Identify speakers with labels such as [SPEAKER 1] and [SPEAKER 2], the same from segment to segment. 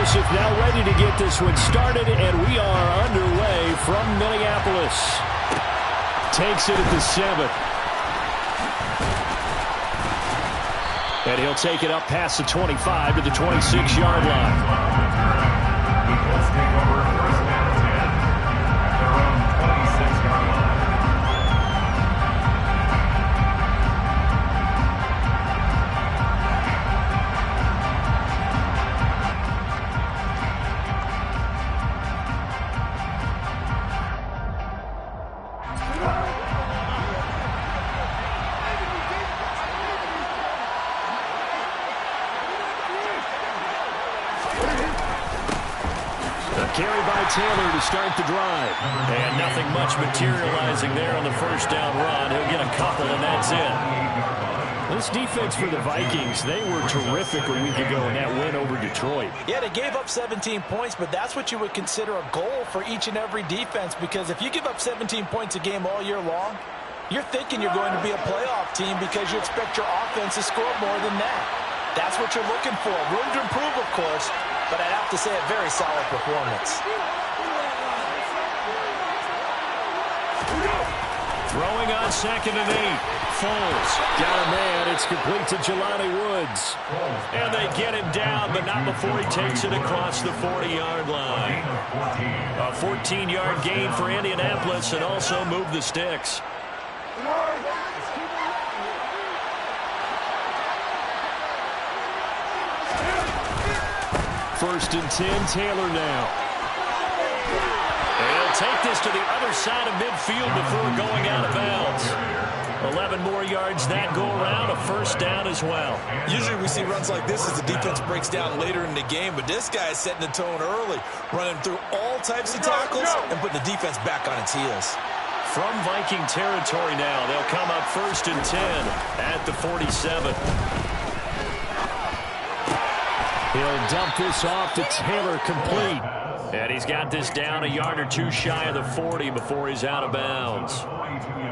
[SPEAKER 1] Joseph now ready to get this one started, and we are underway from Minneapolis. Takes it at the 7. And he'll take it up past the 25 to the 26-yard line.
[SPEAKER 2] Eagles take over first and 10 at their own 26-yard line.
[SPEAKER 1] Carry by Taylor to start the drive. And nothing much materializing there on the first down run. He'll get a couple, and that's it. This defense for the Vikings, they were terrific a week ago in that win over Detroit.
[SPEAKER 3] Yeah, they gave up 17 points, but that's what you would consider a goal for each and every defense, because if you give up 17 points a game all year long, you're thinking you're going to be a playoff team because you expect your offense to score more than that. That's what you're looking for. Room to improve, of course, but I'd have to say a very solid performance.
[SPEAKER 1] Throwing on 2nd and 8. Foles got a man. It's complete to Jelani Woods. And they get him down, but not before he takes it across the 40-yard line. A 14-yard gain for Indianapolis, and also move the sticks. First and 10, Taylor now. And he'll take this to the other side of midfield before going out of bounds. 11 more yards that go around, a first down as well.
[SPEAKER 3] Usually we see runs like this as the defense breaks down later in the game, but this guy is setting the tone early, running through all types of tackles and putting the defense back on its heels.
[SPEAKER 1] From Viking territory now, they'll come up first and 10 at the 47. He'll dump this off to Taylor, complete. And he's got this down a yard or two shy of the 40 before he's out of bounds.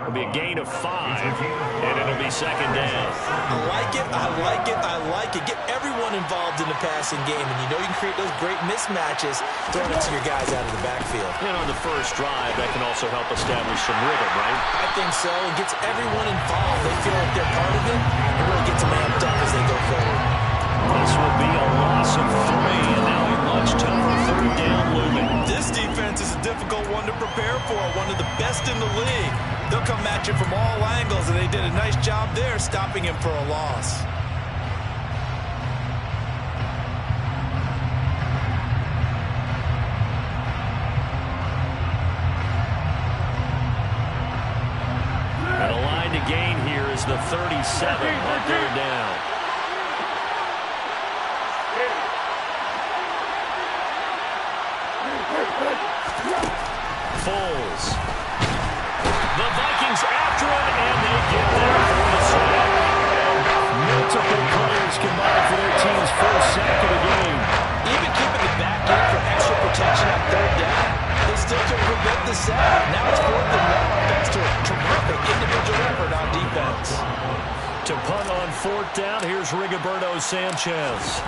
[SPEAKER 1] It'll be a gain of 5, and it'll be second down.
[SPEAKER 3] I like it, I like it, I like it. Get everyone involved in the passing game, and you know you can create those great mismatches throwing it to your guys out of the backfield.
[SPEAKER 1] And on the first drive, that can also help establish some rhythm, right?
[SPEAKER 3] I think so. It gets everyone involved. They feel like they're part of it. It really gets them amped up as they go forward.
[SPEAKER 1] This will be a loss of 3, and now a much tougher third down looming.
[SPEAKER 3] This defense is a difficult one to prepare for, one of the best in the league. They'll come at you from all angles, and they did a nice job there stopping him for a loss.
[SPEAKER 1] And a line to gain here is the 37 on third down. Foles. The Vikings after him, and they get there for the sack. Multiple players combined for their team's first sack of the game.
[SPEAKER 3] Even keeping the back end for extra protection on third down, they still can prevent the sack. Now it's 4th and 1 thanks to a terrific individual effort on defense.
[SPEAKER 1] To punt on 4th down, here's Rigoberto Sanchez.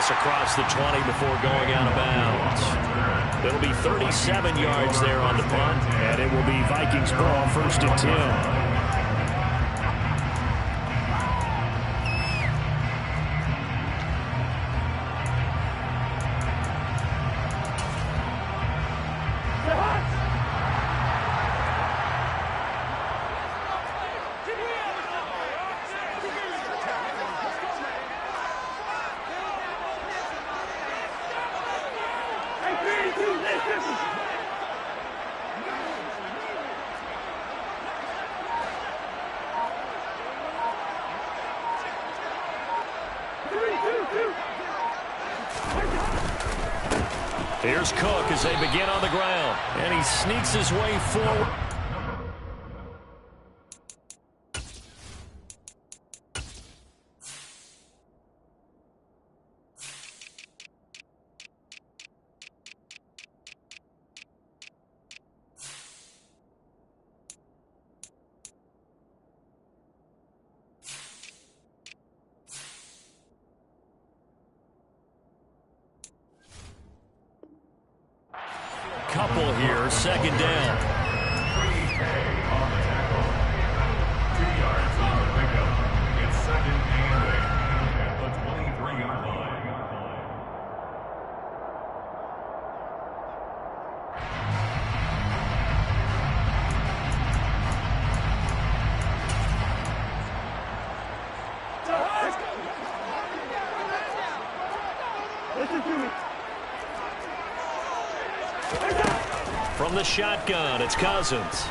[SPEAKER 1] Across the 20 before going out of bounds. It'll be 37 yards there on the punt, and it will be Vikings ball, first and 10. Here's Cook as they begin on the ground, and he sneaks his way forward. couple here, second down.
[SPEAKER 2] 2 yards on the pickup. It's 2nd and 8 at the 23-yard line.
[SPEAKER 1] From the shotgun, it's Cousins.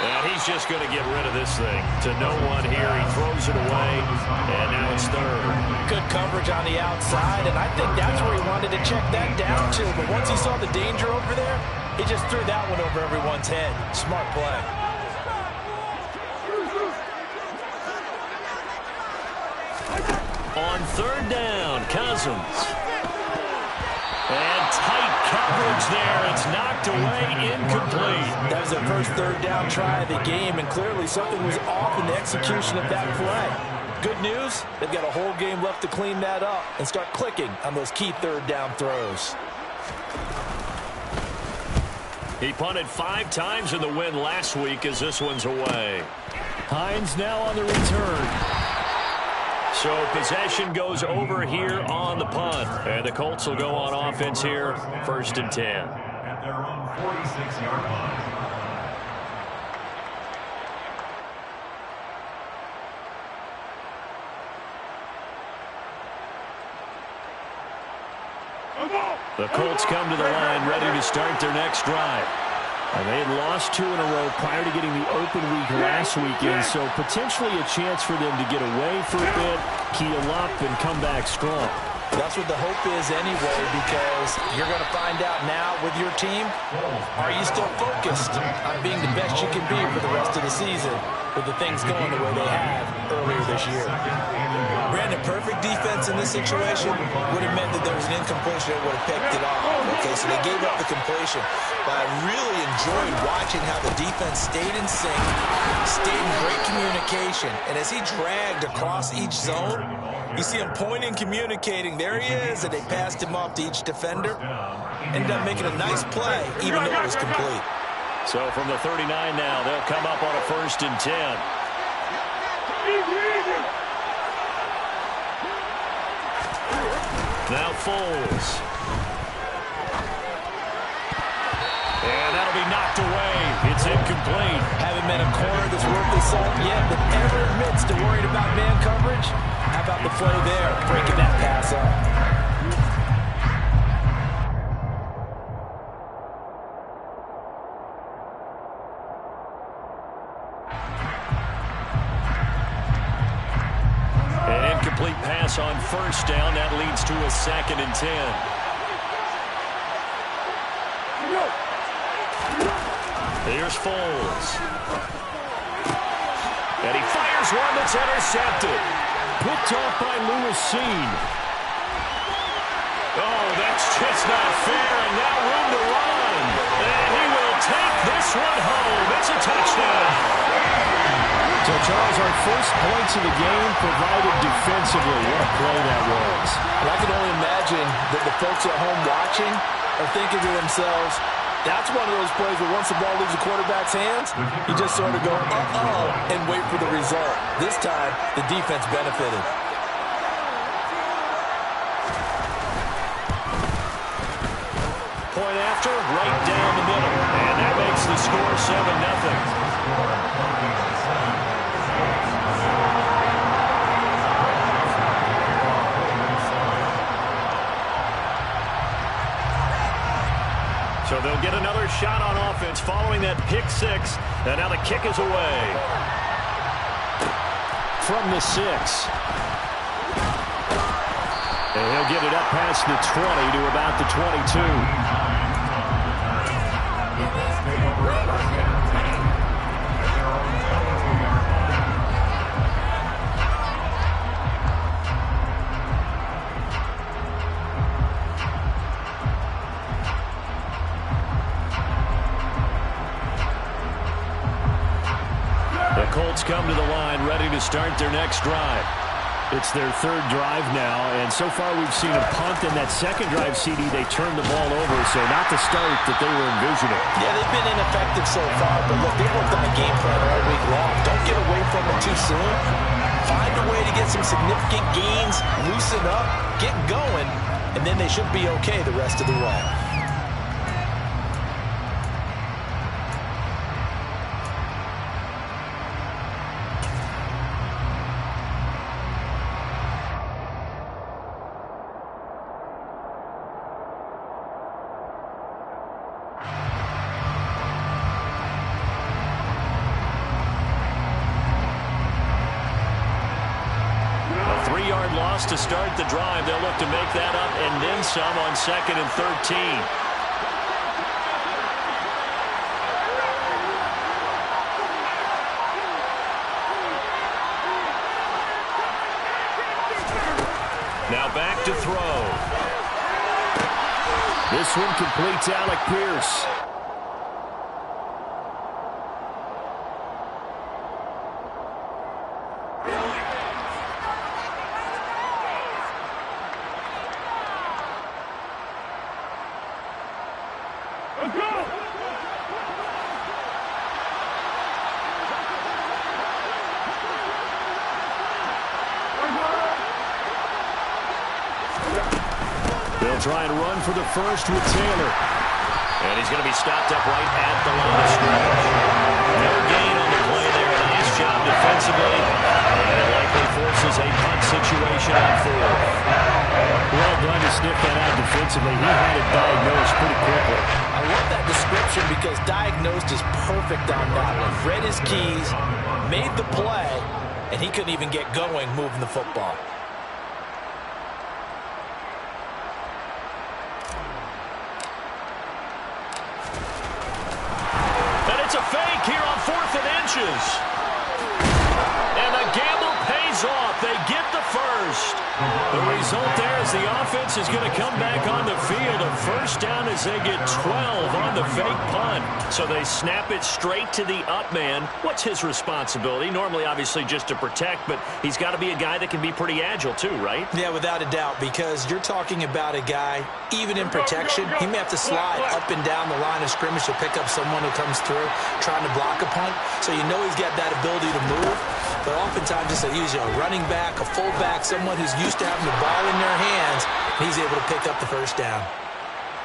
[SPEAKER 1] And he's just going to get rid of this thing to no one here. He throws it away, and now it's third.
[SPEAKER 3] Good coverage on the outside, and I think that's where he wanted to check that down to. But once he saw the danger over there, he just threw that one over everyone's head. Smart play.
[SPEAKER 1] On third down, Cousins. And tight coverage there. It's knocked away, incomplete.
[SPEAKER 3] That was their first third down try of the game, and clearly something was off in the execution of that play. Good news, they've got a whole game left to clean that up and start clicking on those key third down throws.
[SPEAKER 1] He punted 5 times in the win last week as this one's away. Hines now on the return. So possession goes over here on the punt. And the Colts will go on offense here, 1st and 10.
[SPEAKER 2] At their own 46-yard line.
[SPEAKER 1] The Colts come to the line ready to start their next drive.
[SPEAKER 4] And they had lost 2 in a row prior to getting the open week last weekend, so potentially a chance for them to get away for a bit, heal up, and come back strong.
[SPEAKER 3] That's what the hope is anyway, because you're going to find out now with your team, are you still focused on being the best you can be for the rest of the season with the things going the way they have earlier this year? Brandon, perfect defense in this situation would have meant that there was an incompletion that would have picked it off. Okay, so they gave up the completion. But I really enjoyed watching how the defense stayed in sync, stayed in great communication. And as he dragged across each zone, you see him pointing, communicating. There he is, and they passed him off to each defender. Ended up making a nice play, even though it was complete.
[SPEAKER 1] So from the 39 now, they'll come up on a 1st and 10. Now Foles. And that'll be knocked away. It's incomplete.
[SPEAKER 3] Haven't met a corner that's worth the salt yet that ever admits to worried about man coverage. How about the play there, breaking that pass up?
[SPEAKER 1] An incomplete pass on 1st down. That leads to a 2nd and 10. Here's Foles. And he fires one that's intercepted.
[SPEAKER 4] Picked off by Lewis Seen.
[SPEAKER 1] Oh, that's just not fair, and now room to run. And he will take this one home. It's a touchdown.
[SPEAKER 4] So, Charles, our first points of the game provided defensively. What a play that was.
[SPEAKER 3] And I can only imagine that the folks at home watching are thinking to themselves, that's one of those plays where once the ball leaves the quarterback's hands, you just sort of go, uh-oh, and wait for the result. This time, the defense benefited.
[SPEAKER 1] Point after, right down the middle. And that makes the score 7-0. So they'll get another shot on offense following that pick 6. And now the kick is away.
[SPEAKER 4] From the 6. And he'll get it up past the 20 to about the 22.
[SPEAKER 1] The Colts come to the line ready to start their next drive.
[SPEAKER 4] It's their third drive now, and so far we've seen a punt, and that second drive, CD, they turned the ball over, so not the start that they were envisioning.
[SPEAKER 3] Yeah, they've been ineffective so far, but look, they've worked on a game plan all week long. Don't get away from it too soon. Find a way to get some significant gains, loosen up, get going, and then they should be okay the rest of the way.
[SPEAKER 1] To start the drive, they'll look to make that up and then some on 2nd and 13. Now back to throw.
[SPEAKER 4] This one completes Alec Pierce. Try and run for the first with Taylor.
[SPEAKER 1] And he's going to be stopped up right at the line of scrimmage. No gain on the play there. Nice job defensively. And it likely forces a punt situation on 4th.
[SPEAKER 4] Well done to sniff that out defensively. He had it diagnosed pretty quickly.
[SPEAKER 3] I love that description because diagnosed is perfect on that one. Read his keys, made the play, and he couldn't even get going moving the football.
[SPEAKER 1] And the gamble pays off. They get the first. The result there is the offense is going to come back on the field. A first down as they get 12 on the fake punt. So they snap it straight to the up man. What's his responsibility? Normally, obviously, just to protect, but he's got to be a guy that can be pretty agile too, right?
[SPEAKER 3] Yeah, without a doubt, because you're talking about a guy, even in protection, he may have to slide up and down the line of scrimmage to pick up someone who comes through trying to block a punt. So you know he's got that ability to move. But oftentimes it's usually a running back, a fullback, someone who's used to having the ball in their hands. He's able to pick up the first down.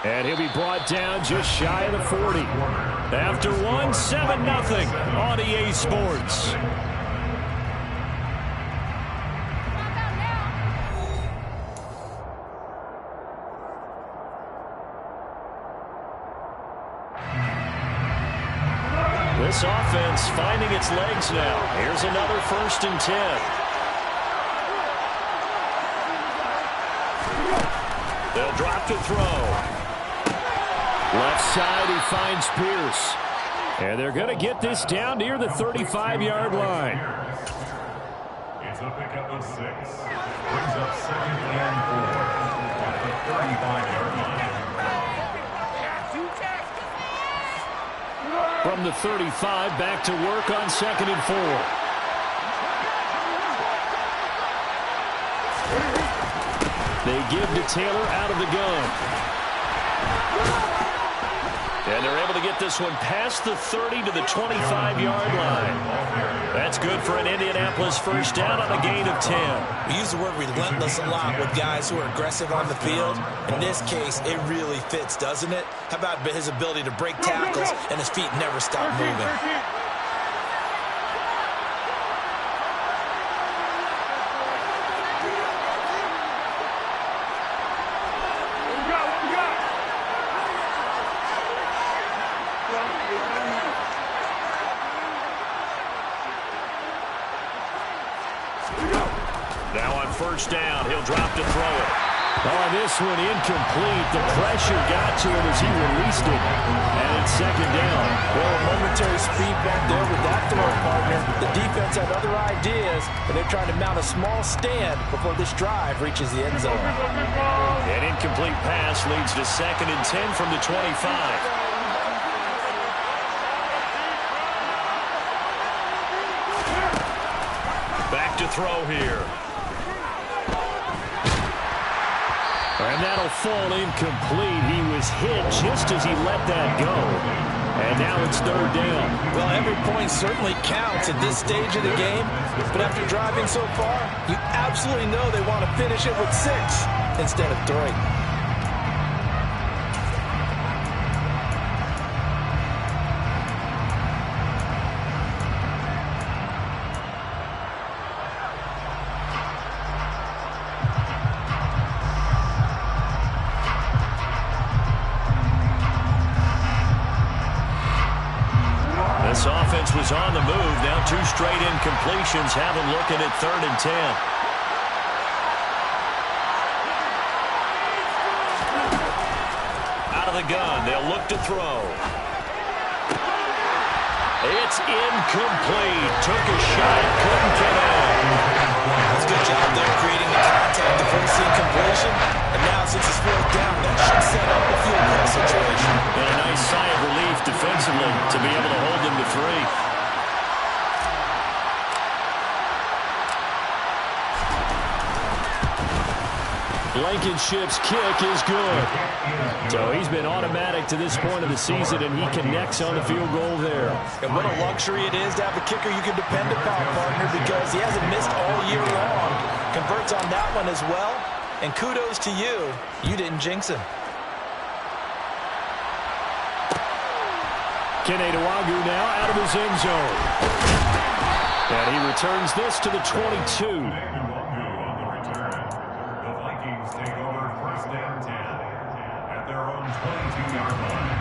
[SPEAKER 4] And he'll be brought down just shy of the 40.
[SPEAKER 1] After 1, 7-0 on EA Sports. This offense finding its legs now. Here's another 1st and 10. They'll drop to throw.
[SPEAKER 4] Left side, he finds Pierce. And they're going to get this down near the 35-yard line.
[SPEAKER 2] It's a pickup of 6. Brings up 2nd and 4 at the 35-yard line.
[SPEAKER 4] From the 35, back to work on 2nd and 4. They give to Taylor out of the gun.
[SPEAKER 1] And they're able to get this one past the 30 to the 25-yard line. That's good for an Indianapolis first down on a gain of 10.
[SPEAKER 3] We use the word relentless a lot with guys who are aggressive on the field. In this case, it really fits, doesn't it? How about his ability to break tackles and his feet never stop moving?
[SPEAKER 1] Now on first down, he'll drop to throw it.
[SPEAKER 4] Oh, this one incomplete. The pressure got to him as he released it. And it's 2nd down.
[SPEAKER 3] Well, a momentary speed bump there with that throw, partner. The defense had other ideas, but they're trying to mount a small stand before this drive reaches the end zone.
[SPEAKER 1] An incomplete pass leads to 2nd and 10 from the 25. To throw here.
[SPEAKER 4] And that'll fall incomplete. He was hit just as he let that go. And now it's third down.
[SPEAKER 3] Well, every point certainly counts at this stage of the game. But after driving so far, you absolutely know they want to finish it with 6 instead of 3.
[SPEAKER 1] This offense was on the move. Now 2 straight incompletions have them looking at 3rd and 10. Out of the gun, they'll look to throw. It's incomplete. Took a shot, couldn't connect.
[SPEAKER 3] That's a good job there, creating the contact to force the incompletion. And now, since it's 4th down, that should set up a field goal situation.
[SPEAKER 1] And a nice sigh of relief defensively to be able to hold them to 3.
[SPEAKER 4] Blankenship's kick is good. So he's been automatic to this point of the season, and he connects on the field goal there.
[SPEAKER 3] And what a luxury it is to have a kicker you can depend upon, partner, because he hasn't missed all year long. Converts on that one as well. And kudos to you. You didn't jinx him.
[SPEAKER 4] Keneduagu now out of his end zone. And he returns this to the 22.
[SPEAKER 2] On the return. The Vikings take over 1st and 10 at their own 22-yard line.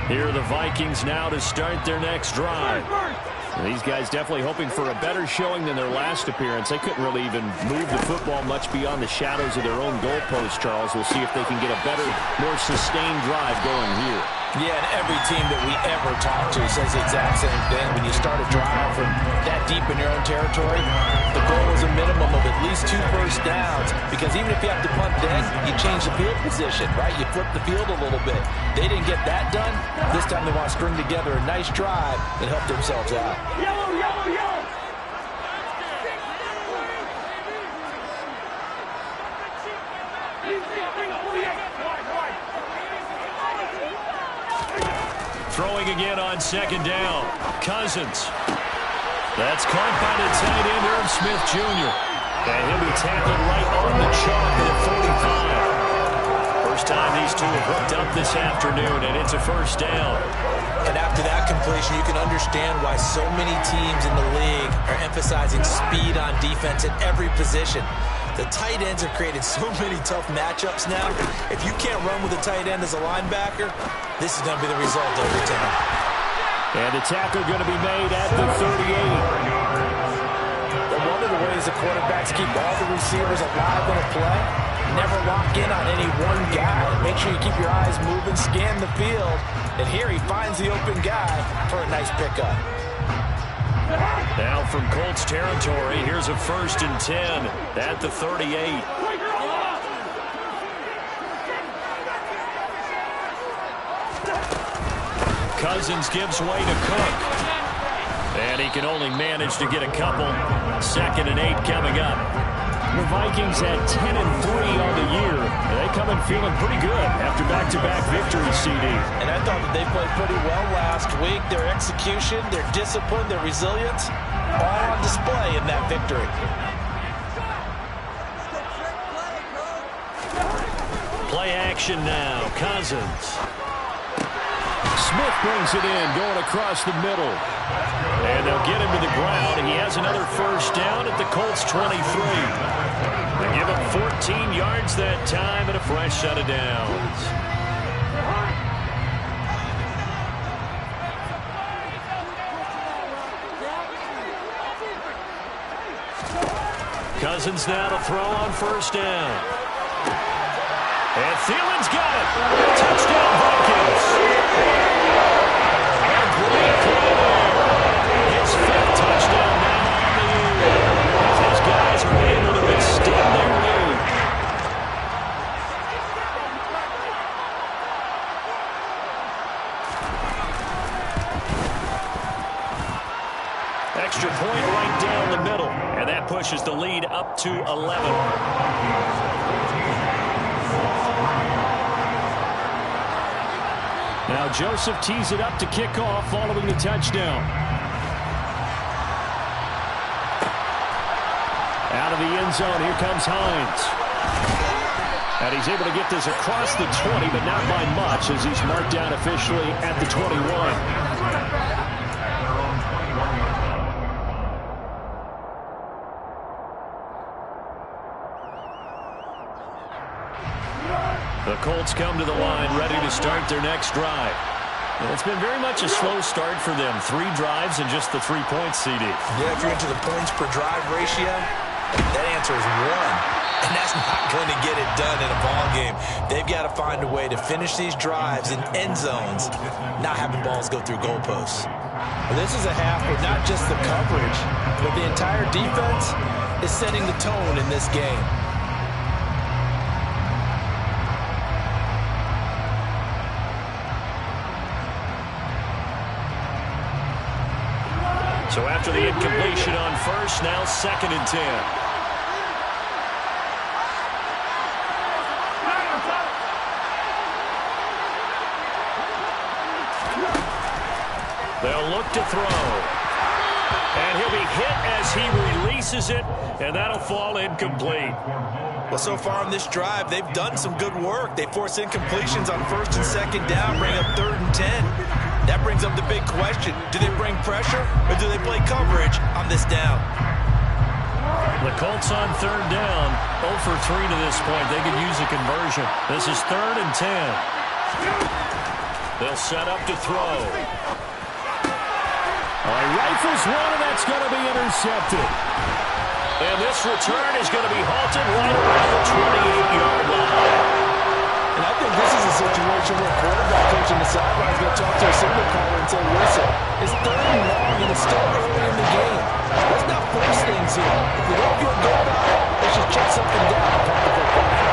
[SPEAKER 1] Here are the Vikings now to start their next drive.
[SPEAKER 4] These guys definitely hoping for a better showing than their last appearance. They couldn't really even move the football much beyond the shadows of their own goalpost, Charles. We'll see if they can get a better, more sustained drive going here.
[SPEAKER 3] Yeah, and every team that we ever talk to says the exact same thing. When you start a drive from that deep in your own territory, the goal is a minimum of at least 2 first downs. Because even if you have to punt then, you change the field position, right? You flip the field a little bit. They didn't get that done. This time they want to string together a nice drive and help themselves out.
[SPEAKER 5] Yellow, yellow, yellow!
[SPEAKER 1] Throwing again on 2nd down. Cousins. That's caught by the tight end, Irv Smith Jr. And he'll be tackled right on the chalk at 45. First time these two have hooked up this afternoon, and it's a 1st down.
[SPEAKER 3] And after that completion, you can understand why so many teams in the league are emphasizing speed on defense at every position. The tight ends have created so many tough matchups now. If you can't run with a tight end as a linebacker, this is going to be the result every time.
[SPEAKER 4] And the tackle going to be made at the 38.
[SPEAKER 3] But one of the ways the quarterbacks keep all the receivers alive in a play, never lock in on any one guy. Make sure you keep your eyes moving, scan the field. And here he finds the open guy for a nice pickup.
[SPEAKER 1] Now from Colts territory, here's a 1st and 10 at the 38. Cousins gives way to Cook. And he can only manage to get a couple. 2nd and 8 coming up.
[SPEAKER 4] The Vikings had 10-3 on the year. They come in feeling pretty good after back-to-back victories, CD.
[SPEAKER 3] And I thought that they played pretty well last week. Their execution, their discipline, their resilience, all on display in that victory.
[SPEAKER 1] Play action now. Cousins.
[SPEAKER 4] Smith brings it in, going across the middle.
[SPEAKER 1] And they'll get him to the ground, and he has another 1st down at the Colts 23. They give him 14 yards that time and a fresh set of downs. Cousins now to throw on 1st down. And Thielen's got it. Touchdown, Vikings. extra point right down the middle. And that pushes the lead up to 11.
[SPEAKER 4] Now Joseph tees it up to kick off following the touchdown. Out of the end zone, here comes Hines. And he's able to get this across the 20, but not by much as he's marked down officially at the 21.
[SPEAKER 1] The Colts come to the line ready to start their next drive. And it's been very much a slow start for them. 3 drives and just the 3 points, CD.
[SPEAKER 3] Yeah, if you're into the points per drive ratio, that answer is 1. And that's not going to get it done in a ball game. They've got to find a way to finish these drives in end zones, not having balls go through goalposts. Well, this is a half where not just the coverage, but the entire defense is setting the tone in this game.
[SPEAKER 1] So after the incompletion on first, now 2nd and 10. They'll look to throw. And he'll be hit as he releases it, and that'll fall incomplete.
[SPEAKER 3] Well, so far on this drive, they've done some good work. They force incompletions on 1st and 2nd down, bring up 3rd and 10. That brings up the big question. Do they bring pressure, or do they play coverage on this down?
[SPEAKER 1] The Colts on 3rd down, 0 for 3 to this point. They could use a conversion. This is 3rd and 10. They'll set up to throw.
[SPEAKER 4] Rifles one, and that's going to be intercepted.
[SPEAKER 1] And this return is going to be halted right around the 28-yard line.
[SPEAKER 3] And I think this is a situation where a quarterback coach on the sideline is going to talk to a signal caller and say, listen, it's 3rd and long, and it's still early in the game. Let's not force things here. If we don't feel good about it, let's just check something down and punt the football.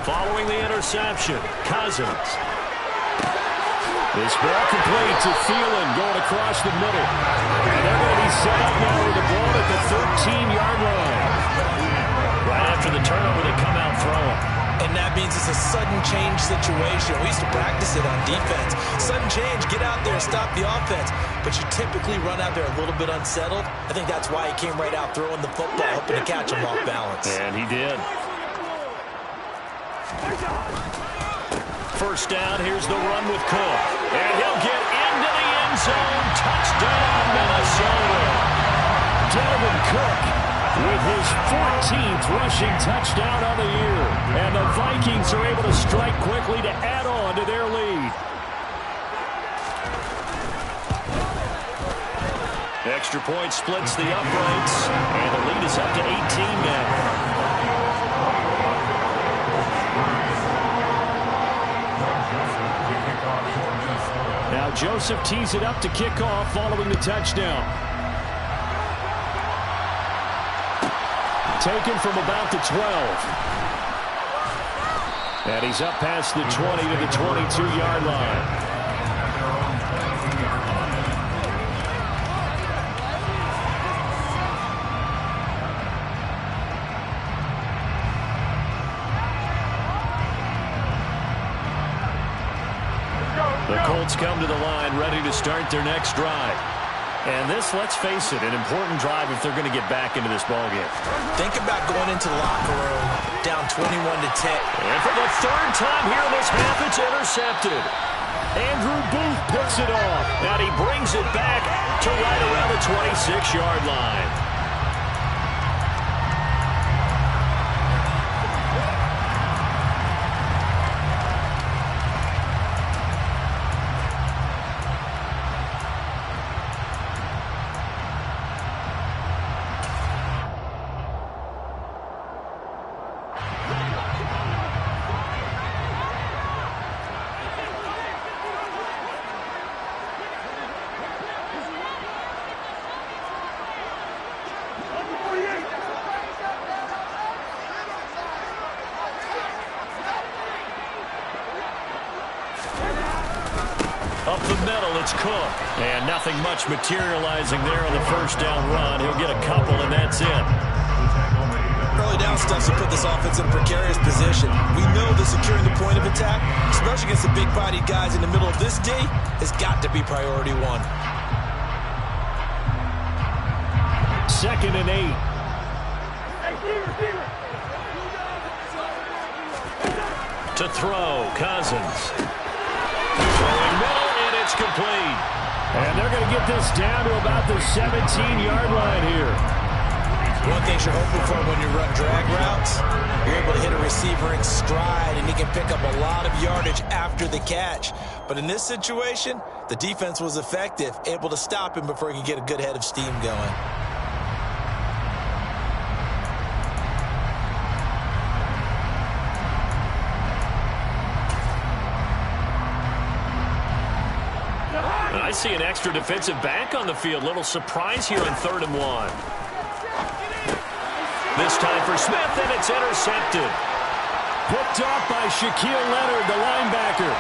[SPEAKER 1] Following the interception, Cousins. This ball complete to Thielen going across the middle. And they're going to be set up now with the ball at the 13-yard line. Right after the turnover, they come out throwing.
[SPEAKER 3] And that means it's a sudden change situation. We used to practice it on defense. Sudden change, get out there, stop the offense. But you typically run out there a little bit unsettled. I think that's why he came right out throwing the football, hoping to catch him off balance.
[SPEAKER 1] And he did. First down, here's the run with Cook. And he'll get into the end zone. Touchdown, Minnesota.
[SPEAKER 4] Dalvin Cook with his 14th rushing touchdown of the year. And the Vikings are able to strike quickly to add on to their lead.
[SPEAKER 1] Extra point splits the uprights. And the lead is up to 18 now.
[SPEAKER 4] Now Joseph tees it up to kick off following the touchdown. Taken from about the 12. And he's up past the 20 to the 22-yard line.
[SPEAKER 1] The Colts come to the line ready to start their next drive. And this, let's face it, an important drive if they're going to get back into this ballgame.
[SPEAKER 3] Think about going into the locker room down 21-10.
[SPEAKER 1] And for the 3rd time here in this half, it's intercepted. Andrew Booth picks it off. And he brings it back to right around the 26-yard line. Up the middle, it's Cook. And nothing much materializing there on the first down run. He'll get a couple, and that's it.
[SPEAKER 3] Early down stuff to put this offense in a precarious position. We know that securing the point of attack, especially against the big-bodied guys in the middle of this D, has got to be priority one.
[SPEAKER 1] 2nd and 8. To throw, Cousins. Throwing middle, and it's complete. And they're going to get this down to about the 17-yard line here.
[SPEAKER 3] One thing you're hoping for when you run drag routes, you're able to hit a receiver in stride, and he can pick up a lot of yardage after the catch. But in this situation, the defense was effective, able to stop him before he could get a good head of steam going.
[SPEAKER 1] I see an extra defensive back on the field. Little surprise here on 3rd and 1. This time for Smith, and it's intercepted. Picked off by Shaquille Leonard, the linebacker.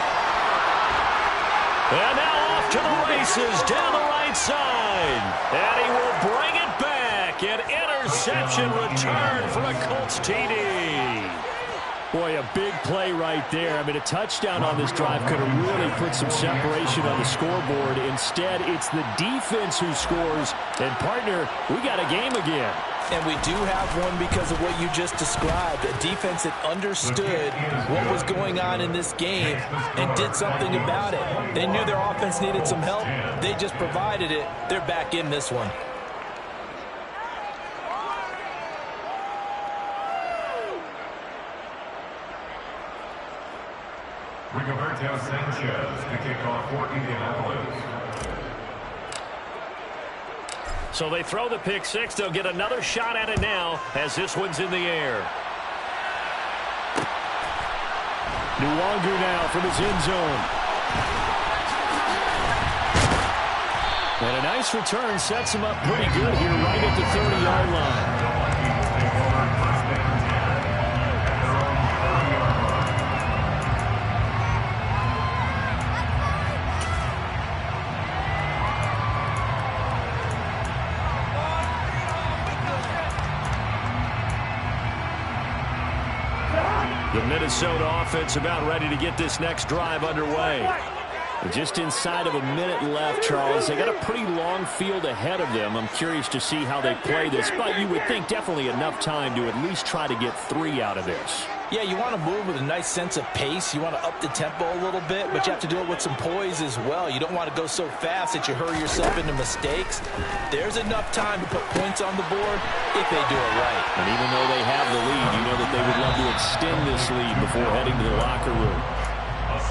[SPEAKER 1] And now off to the races down the right side. And he will bring it back. An interception return for a Colts TD. Boy, a big play right there. I mean, a touchdown on this drive could have really put some separation on the scoreboard. Instead, it's the defense who scores. And, partner, we got a game again.
[SPEAKER 3] And we do have one because of what you just described. A defense that understood what was going on in this game and did something about it. They knew their offense needed some help. They just provided it. They're back in this one.
[SPEAKER 2] Rigoberto Sanchez to kick off for Indianapolis.
[SPEAKER 1] So they throw the pick six. They'll get another shot at it now as this one's in the air. Nwangu now from his end zone. And a nice return sets him up pretty good here right at the 30-yard line. The Minnesota offense about ready to get this next drive underway. Just inside of a minute left, Charles. They got a pretty long field ahead of them. I'm curious to see how they play this, but you would think definitely enough time to at least try to get 3 out of this.
[SPEAKER 3] Yeah, you want to move with a nice sense of pace. You want to up the tempo a little bit, but you have to do it with some poise as well. You don't want to go so fast that you hurry yourself into mistakes. There's enough time to put points on the board if they do it right.
[SPEAKER 1] And even though they have the lead, you know that they would love to extend this lead before heading to the locker room.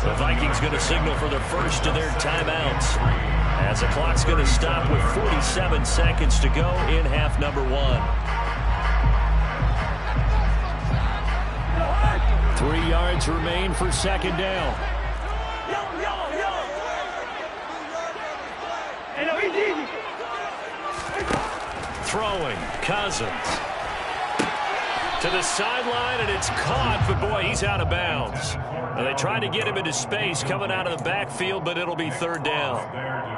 [SPEAKER 1] The Vikings going to signal for the first of their timeouts as the clock's going to stop with 47 seconds to go in half number 1. 3 yards remain for second down. Throwing, Cousins. To the sideline, and it's caught, but boy, he's out of bounds. And they tried to get him into space coming out of the backfield, but it'll be 3rd down.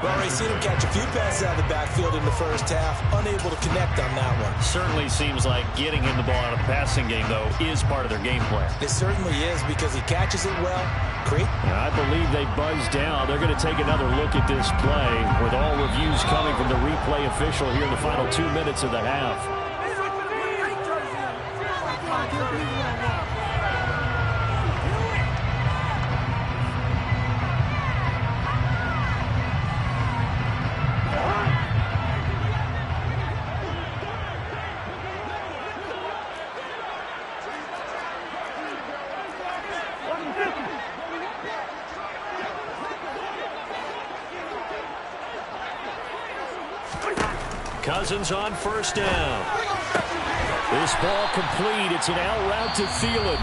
[SPEAKER 3] We've already seen him catch a few passes out of the backfield in the first half, unable to connect on that one.
[SPEAKER 1] Certainly seems like getting him the ball out of the passing game, though, is part of their game plan.
[SPEAKER 3] It certainly is because he catches it well.
[SPEAKER 1] I believe they buzzed down. They're going to take another look at this play with all reviews coming from the replay official here in the final 2 minutes of the half. Cousins on first down. This ball complete. It's an out route to Thielen.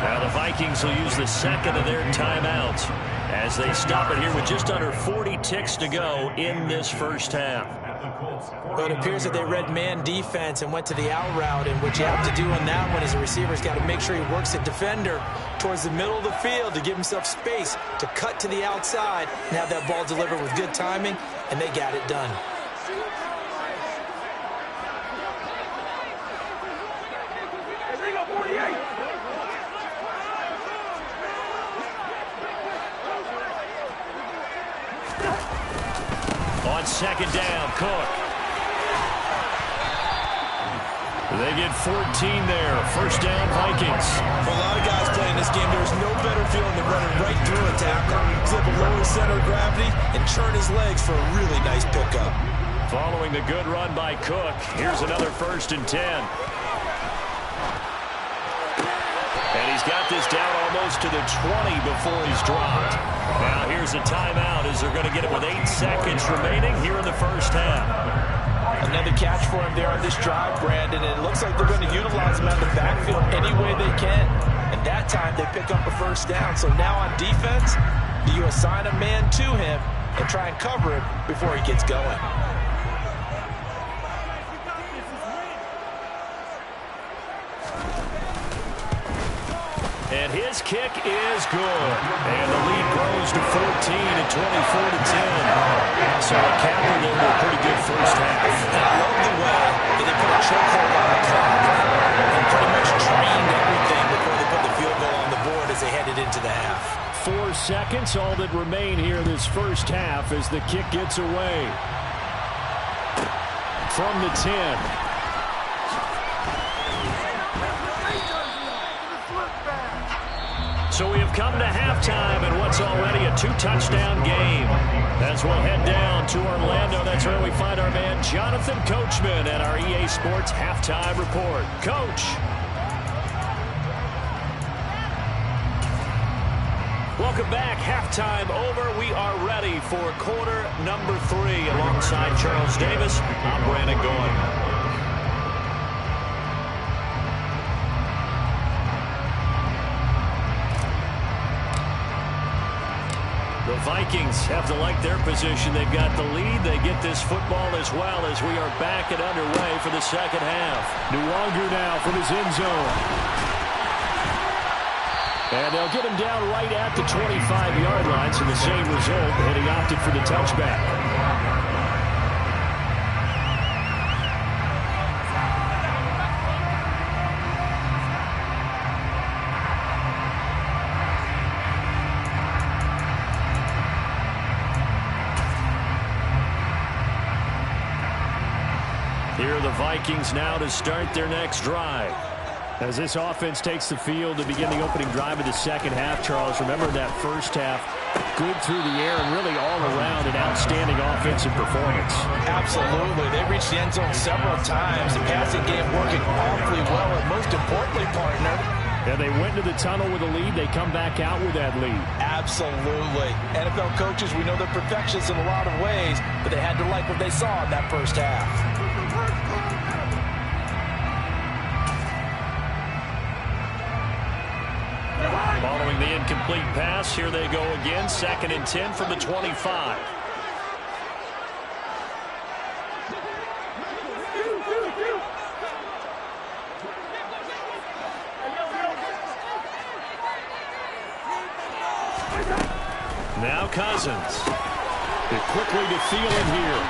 [SPEAKER 1] Now the Vikings will use the second of their timeouts as they stop it here with just under 40 ticks to go in this first half.
[SPEAKER 3] Well, it appears that they read man defense and went to the out route, and what you have to do on that one is the receiver's got to make sure he works at defender towards the middle of the field to give himself space to cut to the outside and have that ball delivered with good timing, and they got it done.
[SPEAKER 1] On second down, Cook. They get 14 there. First down, Vikings.
[SPEAKER 3] For a lot of guys playing this game, there's no better feeling than running right through a tackle. He's able to lower his center of gravity and churn his legs for a really nice pickup.
[SPEAKER 1] Following the good run by Cook, here's another 1st and 10. And he's got this down almost to the 20 before he's dropped. Now here's a timeout as they're going to get it with 8 seconds remaining here in the first half.
[SPEAKER 3] Another catch for him there on this drive, Brandon, and it looks like they're going to utilize him out of the backfield any way they can. And that time they pick up a first down. So now on defense, do you assign a man to him and try and cover him before he gets going?
[SPEAKER 1] And his kick is good. And the lead grows to 14 at 24-10. So a capper there with a pretty good first half.
[SPEAKER 3] And I love the way that they put a chokehold on the clock and pretty much trained everything before they put the field goal on the board as they headed into the half.
[SPEAKER 1] 4 seconds, all that remain here in this first half as the kick gets away. From the 10. So we have come to halftime in what's already a 2-touchdown game. As we'll head down to Orlando, that's where we find our man Jonathan Coachman at our EA Sports Halftime Report. Coach. Welcome back. Halftime over. We are ready for quarter number 3 alongside Charles Davis. I'm Brandon Goy. The Vikings have to like their position. They've got the lead. They get this football as well as we are back and underway for the second half. Nwangu now from his end zone. And they'll get him down right at the 25-yard line, so the same result, and he opted for the touchback. Here are the Vikings now to start their next drive. As this offense takes the field to begin the opening drive of the second half, Charles, remember that first half, good through the air and really all around an outstanding offensive performance.
[SPEAKER 3] Absolutely. They reached the end zone several times. The passing game working awfully well, and most importantly, partner,
[SPEAKER 1] and they went to the tunnel with a lead. They come back out with that lead.
[SPEAKER 3] Absolutely. NFL coaches, we know they're perfectionists in a lot of ways, but they had to like what they saw in that first half.
[SPEAKER 1] Following the incomplete pass, here they go again. 2nd and 10 from the 25. Now Cousins. They're quickly to Thielen here.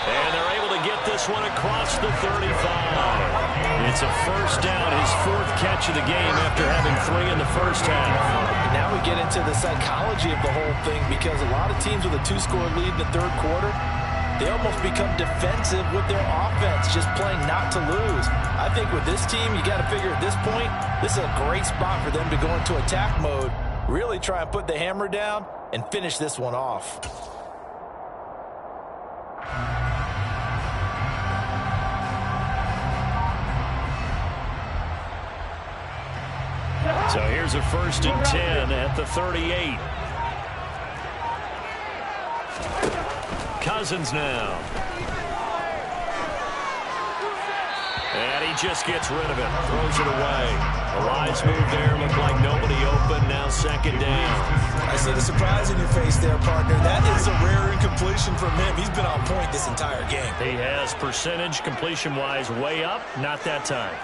[SPEAKER 1] And they're able to get this one across the 35. It's a first down, his 4th catch of the game after having 3 in the first half.
[SPEAKER 3] And now we get into the psychology of the whole thing, because a lot of teams with a 2-score lead in the 3rd quarter, they almost become defensive with their offense, just playing not to lose. I think with this team, you got to figure at this point, this is a great spot for them to go into attack mode, really try and put the hammer down and finish this one off.
[SPEAKER 1] So here's a 1st and 10 at the 38. Cousins now. And he just gets rid of it. Throws it away. A wise move there. Looked like nobody open. Now 2nd down.
[SPEAKER 3] I see the surprise in your face there, partner. That is a rare incompletion from him. He's been on point this entire game.
[SPEAKER 1] He has percentage completion-wise way up. Not that time.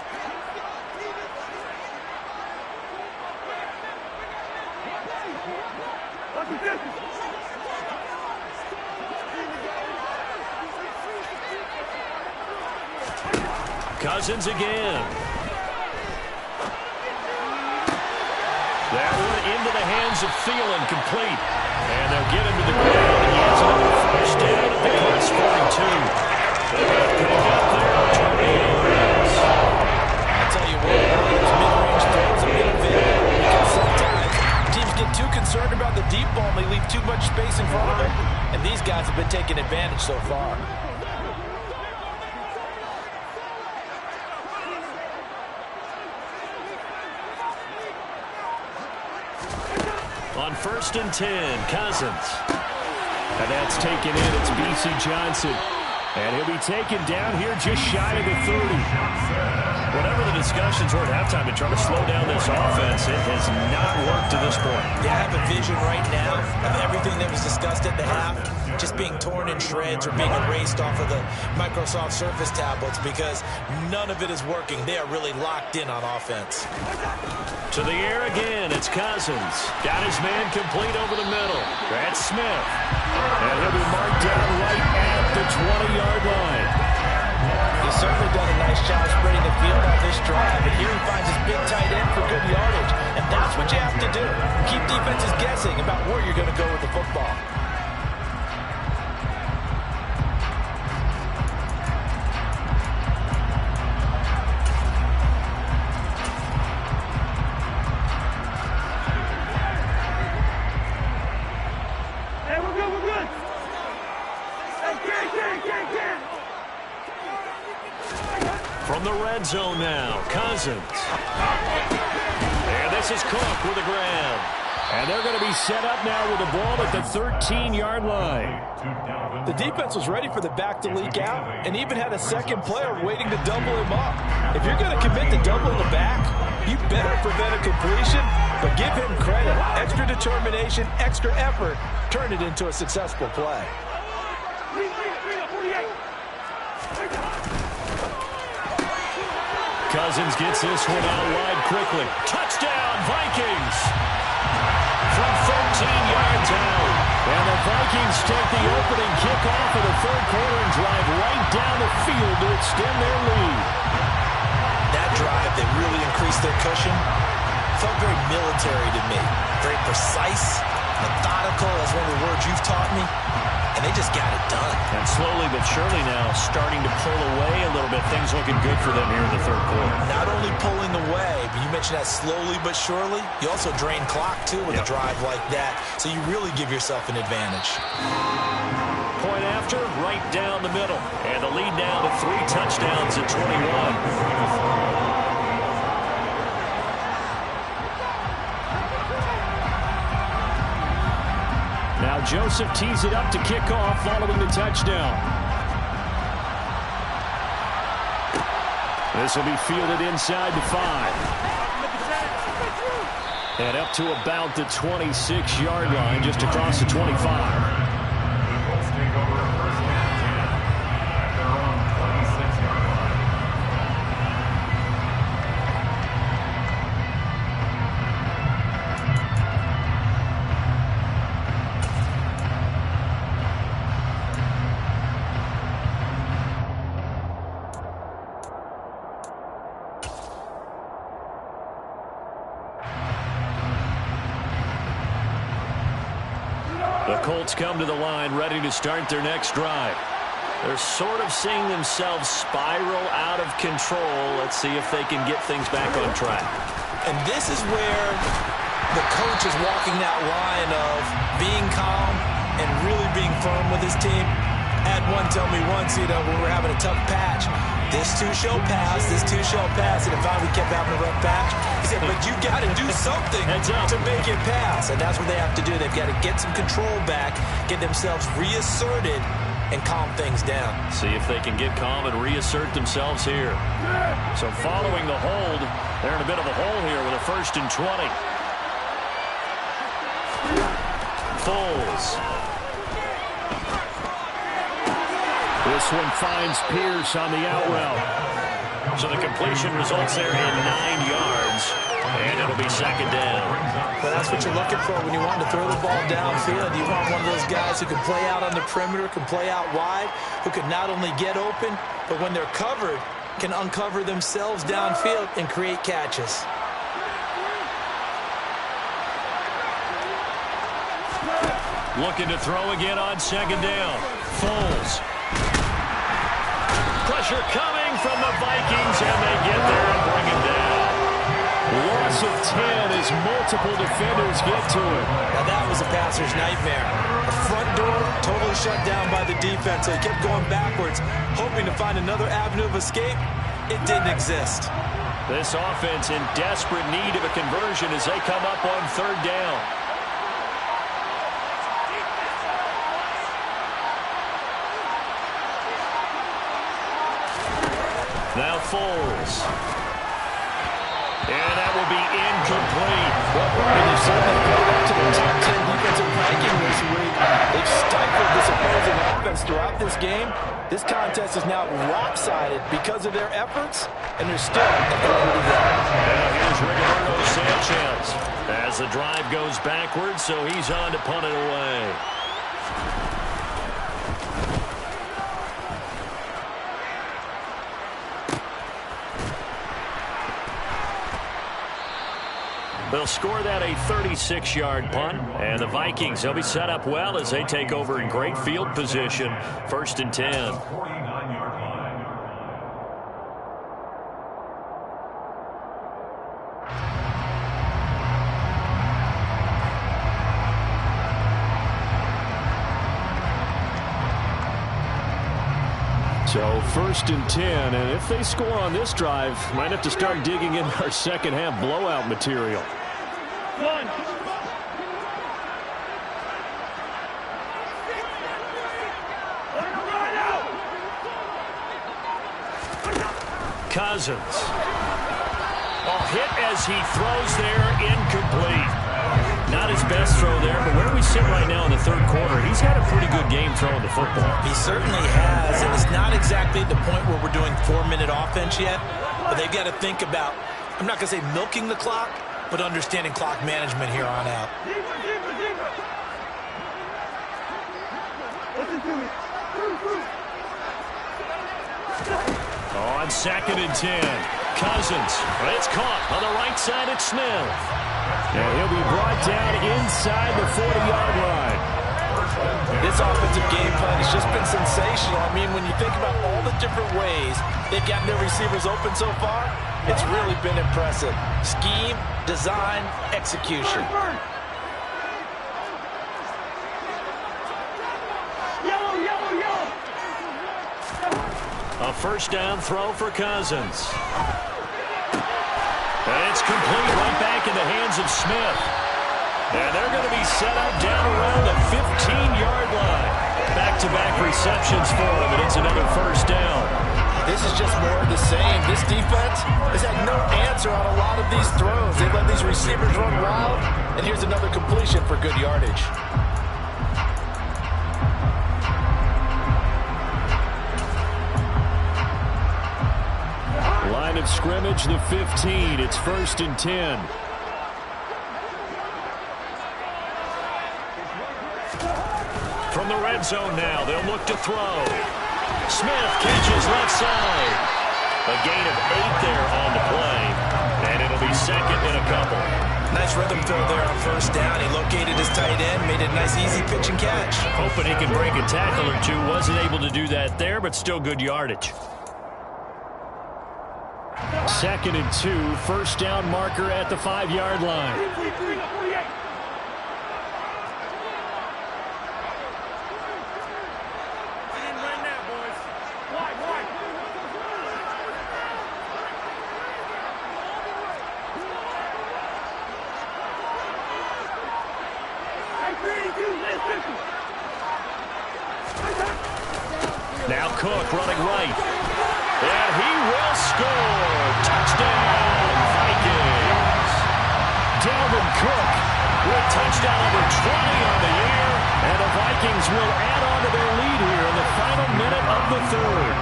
[SPEAKER 1] Cousins again. That one into the hands of Thielen, complete. And they'll get him to the ground. He has another first down at the Colts 42. They'll have picked up there, 20 yards.
[SPEAKER 3] I tell you what, those mid-range throws have been available because sometimes teams get too concerned about the deep ball and they leave too much space in front of them. And these guys have been taking advantage so far.
[SPEAKER 1] On 1st and 10, Cousins. And that's taken in. It's B.C. Johnson. And he'll be taken down here just shy of the 30. Whatever the discussions were at halftime to try to slow down this offense, it has not worked to this point.
[SPEAKER 3] Yeah, I have a vision right now of everything that was discussed at the half just being torn in shreds or being erased off of the Microsoft Surface tablets because none of it is working. They are really locked in on offense.
[SPEAKER 1] To the air again, it's Cousins. Got his man complete over the middle. That's Smith. And he'll be marked down right at the 20-yard line.
[SPEAKER 3] He's certainly done a nice job spreading the field on this drive, and here he finds his big tight end for good yardage. And that's what you have to do. Keep defenses guessing about where you're going to go with the football.
[SPEAKER 1] From the red zone now, Cousins. And this is Cook with the grab. And they're going to be set up now with the ball at the 13-yard line.
[SPEAKER 3] The defense was ready for the back to leak out and even had a second player waiting to double him up. If you're going to commit to doubling the back, you better prevent a completion, but give him credit. Extra determination, extra effort, turn it into a successful play.
[SPEAKER 1] Cousins gets this one out wide quickly. Touchdown, Vikings! From 13 yards out. And the Vikings take the opening kickoff of the third quarter and drive right down the field to extend their lead.
[SPEAKER 3] That drive, they really increased their cushion. Felt very military to me. Very precise, methodical, that's one of the words you've taught me. And they just got it done.
[SPEAKER 1] And slowly but surely now starting to pull away a little bit. Things looking good for them here in the third quarter.
[SPEAKER 3] Not only pulling away, but you mentioned that slowly but surely. You also drain clock, too, with a drive like that. So you really give yourself an advantage.
[SPEAKER 1] Point after, right down the middle. And the lead now to 3 touchdowns at 21. Now Joseph tees it up to kick off following the touchdown. This will be fielded inside the 5. And up to about the 26-yard line, just across the 25. The Colts come to the line ready to start their next drive. They're sort of seeing themselves spiral out of control. Let's see if they can get things back on track.
[SPEAKER 3] And this is where the coach is walking that line of being calm and really being firm with his team. I had one tell me once, when we were having a tough patch, this too shall pass, this too shall pass. And if we kept having a rough patch, he said, but you got to do something to make it pass. And that's what they have to do. They've got to get some control back, get themselves reasserted, and calm things down.
[SPEAKER 1] See if they can get calm and reassert themselves here. So following the hold, they're in a bit of a hole here with a 1st and 20. Foles. This one finds Pierce on the out route. So the completion results there in 9 yards. And it'll be second down.
[SPEAKER 3] But that's what you're looking for when you want to throw the ball downfield. You want one of those guys who can play out on the perimeter, can play out wide, who can not only get open, but when they're covered, can uncover themselves downfield and create catches.
[SPEAKER 1] Looking to throw again on second down. Foles. Pressure coming from the Vikings, and they get there and bring him down.
[SPEAKER 4] Loss of 10 as multiple defenders get to him.
[SPEAKER 3] Now that was a passer's nightmare. The front door totally shut down by the defense, so he kept going backwards, hoping to find another avenue of escape. It didn't exist.
[SPEAKER 1] This offense in desperate need of a conversion as they come up on third down. Now Foles. And that will be incomplete.
[SPEAKER 3] Well, Brian, they've certainly played up to the top 10 defensive ranking this week. They've stifled this opposing offense throughout this game. This contest is now lopsided because of their efforts, and they're still a third to go.
[SPEAKER 1] Now here's Rigoberto Sanchez as the drive goes backwards, so he's on to punt it away. They'll score that a 36-yard punt, and the Vikings, they'll be set up well as they take over in great field position. 1st and 10.
[SPEAKER 2] 49-yard line.
[SPEAKER 4] So 1st and 10, and if they score on this drive, might have to start digging in our second half blowout material.
[SPEAKER 1] Cousins. Hit as he throws there, incomplete. Not his best throw there, but where we sit right now in the third quarter, he's had a pretty good game throwing the football.
[SPEAKER 3] He certainly has, and it's not exactly the point where we're doing 4-minute offense yet, but they've got to think about, I'm not going to say milking the clock, but understanding clock management here on out.
[SPEAKER 1] On 2nd and 10, Cousins. It's caught on the right side at Smith.
[SPEAKER 4] And he'll be brought down inside the 40-yard line.
[SPEAKER 3] This offensive game plan has just been sensational. I mean, when you think about all the different ways they've gotten their receivers open so far, it's really been impressive. Scheme, design, execution.
[SPEAKER 1] A 1st down throw for Cousins. And it's complete right back in the hands of Smith. And they're going to be set up down around the 15-yard line. Back-to-back receptions for him, and it's another 1st down.
[SPEAKER 3] This is just more of the same. This defense has had no answer on a lot of these throws. They let these receivers run wild, and here's another completion for good yardage.
[SPEAKER 4] Line of scrimmage, the 15. It's 1st and 10.
[SPEAKER 1] From the red zone now, they'll look to throw. Smith catches left side. A gain of 8 there on the play, and it'll be 2nd and a couple.
[SPEAKER 3] Nice rhythm throw there on 1st down. He located his tight end, made it a nice easy pitch and catch.
[SPEAKER 1] Hoping he can break a tackle or two. Wasn't able to do that there, but still good yardage.
[SPEAKER 4] 2nd and 2, 1st down marker at the 5-yard line.
[SPEAKER 1] Now Cook running right. And he will score. Touchdown, Vikings.
[SPEAKER 4] Dalvin Cook
[SPEAKER 1] with touchdown number 20 on the year.
[SPEAKER 4] And the Vikings will add on to their lead here in the final minute of the 3rd.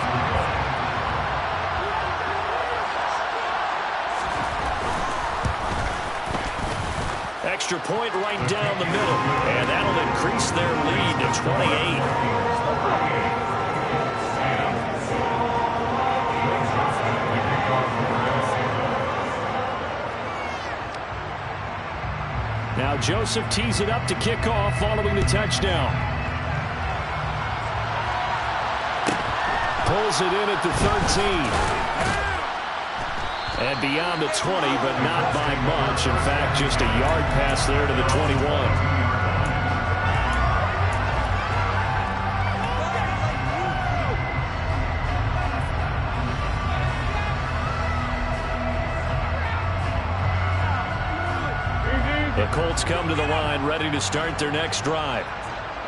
[SPEAKER 1] extra point right down the middle. And that'll increase their lead to 28.
[SPEAKER 4] Now Joseph tees it up to kick off following the touchdown. Pulls it in at the 13. And beyond the 20, but not by much. In fact, just a yard pass there to the 21. The Colts come to the line, ready to start their next drive.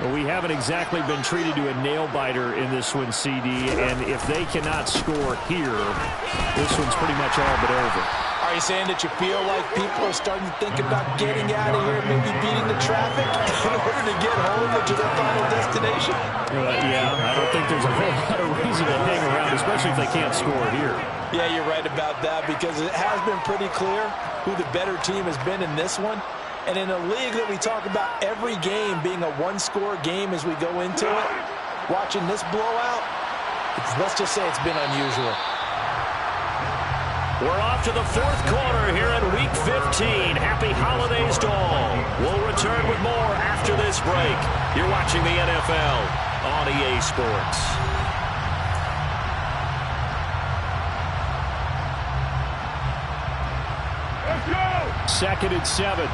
[SPEAKER 4] Well, we haven't exactly been treated to a nail-biter in this one, CD, and if they cannot score here, this one's pretty much all but over.
[SPEAKER 3] Are you saying that you feel like people are starting to think about getting out of here, maybe beating the traffic in order to get home or to their final destination?
[SPEAKER 4] Yeah, I don't think there's a whole lot of reason to hang around, especially if they can't score here.
[SPEAKER 3] Yeah, you're right about that, because it has been pretty clear who the better team has been in this one. And in a league that we talk about every game being a one-score game as we go into it, watching this blowout, let's just say it's been unusual.
[SPEAKER 1] We're off to the fourth quarter here in Week 15. Happy holidays to all. We'll return with more after this break. You're watching the NFL on EA Sports.
[SPEAKER 2] Let's go!
[SPEAKER 4] 2nd and 7.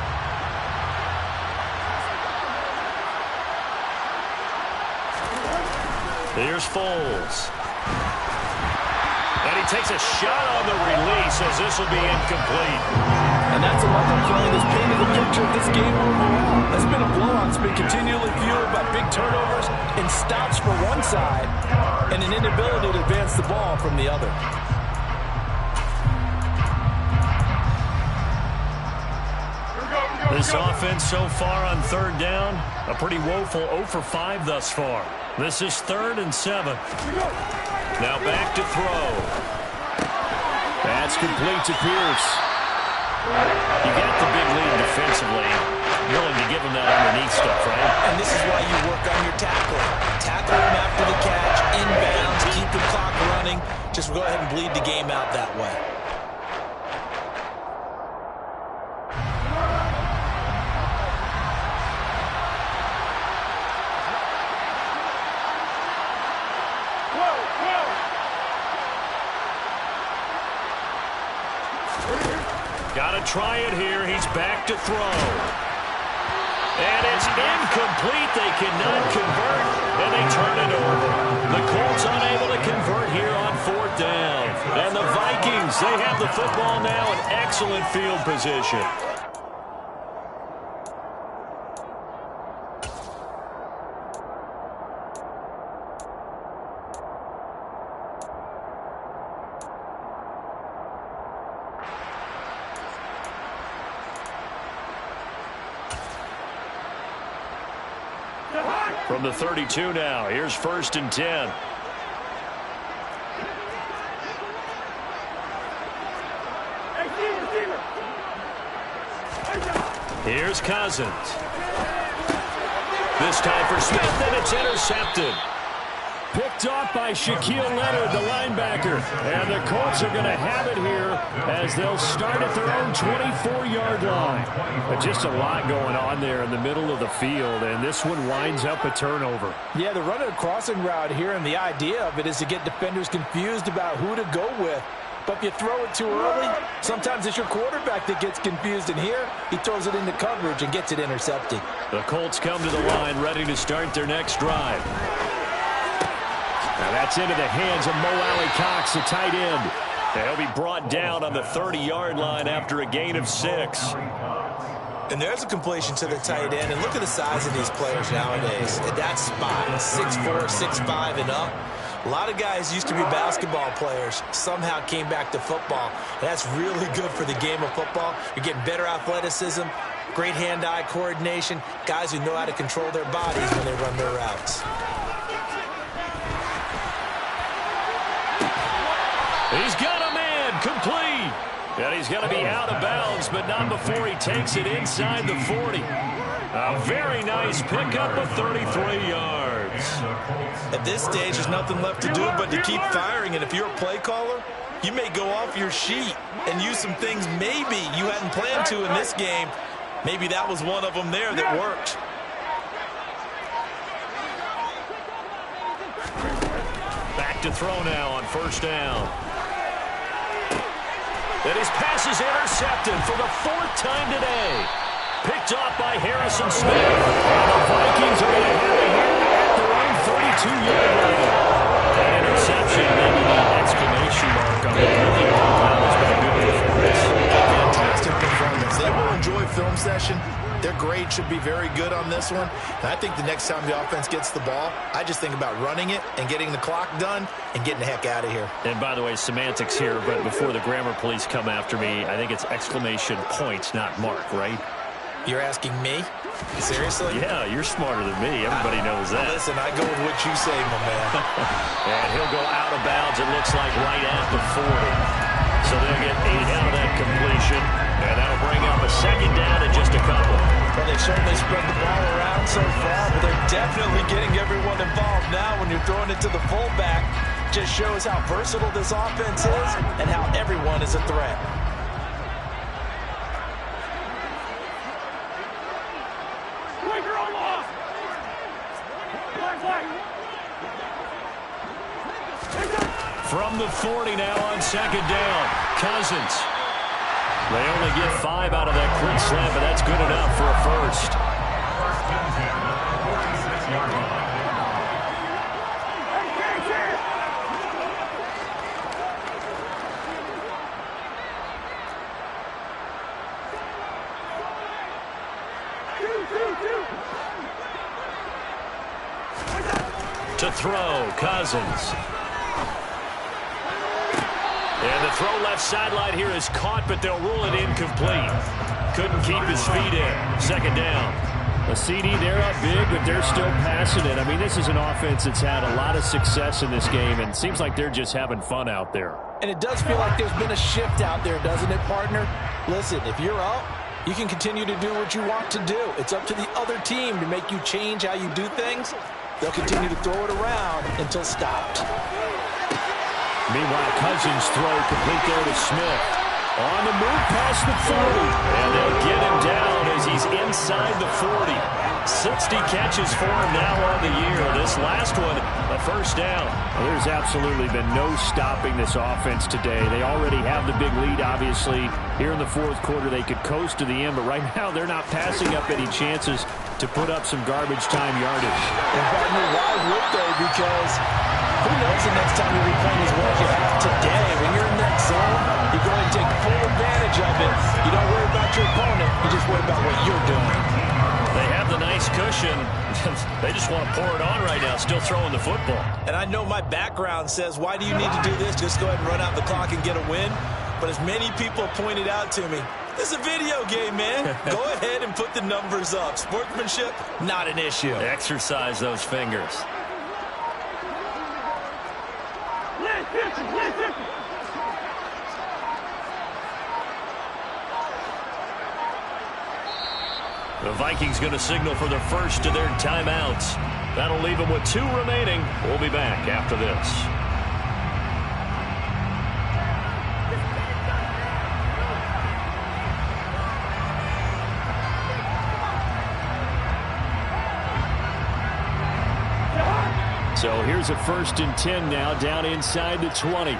[SPEAKER 1] Here's Foles. And he takes a shot on the release as this will be incomplete.
[SPEAKER 3] And that's another play that's painted the picture of this game overall. It's been a blowout. It's been continually fueled by big turnovers and stops for one side and an inability to advance the ball from the other.
[SPEAKER 1] This offense so far on 3rd down, a pretty woeful 0 for 5 thus far. This is 3rd and 7. Now back to throw.
[SPEAKER 4] That's complete to Pierce.
[SPEAKER 1] You got the big lead defensively. Willing to give him that underneath stuff, right?
[SPEAKER 3] And this is why you work on your tackling. Tackle him after the catch, inbounds, keep the clock running. Just go ahead and bleed the game out that way.
[SPEAKER 1] Got to try it here. He's back to throw. And it's incomplete. They cannot convert, and they turn it over. The Colts unable to convert here on 4th down. And the Vikings, they have the football now in excellent field position. From the 32 now, here's 1st and 10. Here's Cousins. This time for Smith, and it's intercepted.
[SPEAKER 4] Picked off by Shaquille Leonard, the linebacker. And the Colts are going to have it here as they'll start at their own 24-yard line. But just a lot going on there in the middle of the field, and this one winds up a turnover.
[SPEAKER 3] Yeah, they're running a crossing route here, and the idea of it is to get defenders confused about who to go with. But if you throw it too early, sometimes it's your quarterback that gets confused, and here he throws it into coverage and gets it intercepted.
[SPEAKER 1] The Colts come to the line ready to start their next drive.
[SPEAKER 4] Now that's into the hands of Mo Alley-Cox, the tight end.
[SPEAKER 1] They'll be brought down on the 30-yard line after a gain of 6.
[SPEAKER 3] And there's a completion to the tight end, and look at the size of these players nowadays. At that spot, 6'4", 6'5", and up. A lot of guys used to be basketball players, somehow came back to football. And that's really good for the game of football. You're getting better athleticism, great hand-eye coordination, guys who know how to control their bodies when they run their routes.
[SPEAKER 1] He's got a man complete. And he's he's going to be out of bounds, but not before he takes it inside the 40. A very nice pickup of 33 yards.
[SPEAKER 3] At this stage, there's nothing left to do but to keep firing. And if you're a play caller, you may go off your sheet and use some things maybe you hadn't planned to in this game. Maybe that was one of them there that worked.
[SPEAKER 1] Back to throw now on first down. And his pass is intercepted for the 4th time today. Picked off by Harrison Smith. And the Vikings are going to have it here at their own 32-yard line. That interception, maybe that exclamation mark on the rookie compound has been a good performance.
[SPEAKER 3] Fantastic performance. They will enjoy film session. Their grade should be very good on this one. And I think the next time the offense gets the ball, I just think about running it and getting the clock done and getting the heck out of here.
[SPEAKER 1] And by the way, semantics here, but before the grammar police come after me, I think it's exclamation point, not mark, right?
[SPEAKER 3] You're asking me? Seriously?
[SPEAKER 1] Yeah, you're smarter than me. Everybody knows that.
[SPEAKER 3] Listen, I go with what you say, my man.
[SPEAKER 1] And he'll go out of bounds, it looks like, right at the 40. So they'll get 8 out of that completion. And that'll bring up a second down and just a couple.
[SPEAKER 3] Well, they've certainly spread the ball around so far, but they're definitely getting everyone involved now when you're throwing it to the fullback. Just shows how versatile this offense is and how everyone is a threat.
[SPEAKER 1] From the 40 now on second down, Cousins. They only get 5 out of that quick slant, but that's good enough for a first.
[SPEAKER 2] First and 10 at the 46-yard line.
[SPEAKER 1] To throw, Cousins. And the throw left sideline here is caught, but they'll rule it incomplete. Couldn't keep his feet in. Second down.
[SPEAKER 4] A CD, they're up big, but they're still passing it. I mean, this is an offense that's had a lot of success in this game, and it seems like they're just having fun out there.
[SPEAKER 3] And it does feel like there's been a shift out there, doesn't it, partner? Listen, if you're up, you can continue to do what you want to do. It's up to the other team to make you change how you do things. They'll continue to throw it around until stopped.
[SPEAKER 1] Meanwhile, Cousins throw complete there to Smith. On the move past the 40. And they'll get him down as he's inside the 40. 60 catches for him now on the year. This last one, a first down.
[SPEAKER 4] Well, there's absolutely been no stopping this offense today. They already have the big lead, obviously. Here in the fourth quarter, they could coast to the end, but right now they're not passing up any chances to put up some garbage time yardage.
[SPEAKER 3] And partner, why would they? Because who knows the next time you'll be playing as well as you have today. When you're in that zone, you go and take full advantage of it. You don't worry about your opponent. You just worry about what you're doing.
[SPEAKER 1] They have the nice cushion. They just want to pour it on right now, still throwing the football.
[SPEAKER 3] And I know my background says, why do you need to do this? Just go ahead and run out the clock and get a win. But as many people pointed out to me, this is a video game, man. Go ahead and put the numbers up. Sportsmanship, not an issue.
[SPEAKER 1] Exercise those fingers. The Vikings going to signal for the first of their timeouts. That'll leave them with 2 remaining. We'll be back after this.
[SPEAKER 4] So here's a 1st and 10 now, down inside the 20.